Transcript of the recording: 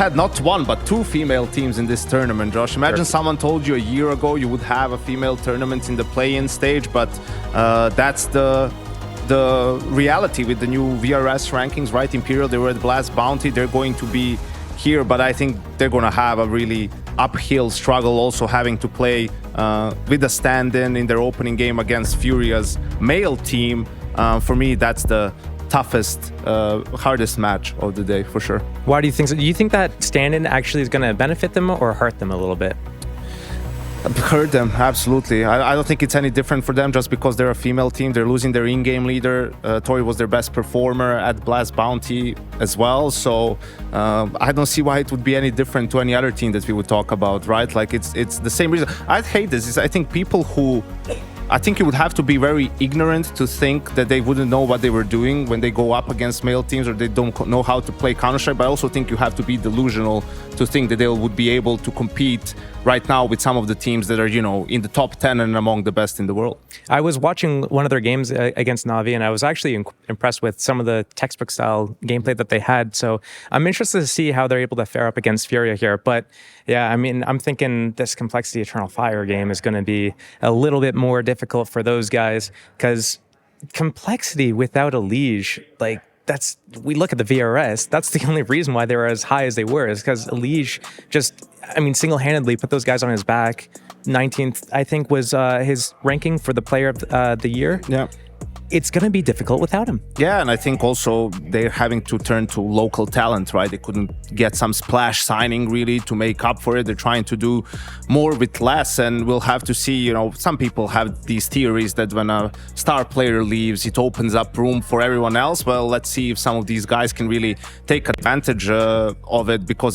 had not one but two female teams in this tournament, Josh. Imagine someone told you a year ago you would have a female tournament in the play-in stage, but that's the reality with the new VRS rankings, right? Imperial, they were at Blast Bounty, they're going to be here, but I think they're going to have a really uphill struggle also having to play with a stand-in in their opening game against Furia's male team. For me, that's the toughest, hardest match of the day for sure. Why do you think so? Do you think that stand-in actually is going to benefit them or hurt them a little bit? Hurt them, absolutely. I don't think it's any different for them just because they're a female team. They're losing their in-game leader. Tori was their best performer at Blast Bounty as well. So I don't see why it would be any different to any other team that we would talk about, right? Like it's the same reason. I hate this. I think people who... I think you would have to be very ignorant to think that they wouldn't know what they were doing when they go up against male teams or they don't know how to play Counter-Strike. But I also think you have to be delusional to think that they would be able to compete right now with some of the teams that are, you know, in the top 10 and among the best in the world. I was watching one of their games against Na'Vi, and I was actually impressed with some of the textbook style gameplay that they had. So I'm interested to see how they're able to fare up against Furia here. But yeah, I mean, I'm thinking this Complexity Eternal Fire game is going to be a little bit more difficult for those guys, because Complexity without a Liege, like, that's, we look at the VRS, that's the only reason why they were as high as they were, is because Liege just, I mean, single-handedly put those guys on his back. 19th, I think, was his ranking for the player of the year. Yeah. It's going to be difficult without him. Yeah, and I think also they're having to turn to local talent, right? They couldn't get some splash signing really to make up for it. They're trying to do more with less, and we'll have to see, you know, some people have these theories that when a star player leaves, it opens up room for everyone else. Well, let's see if some of these guys can really take advantage of it, because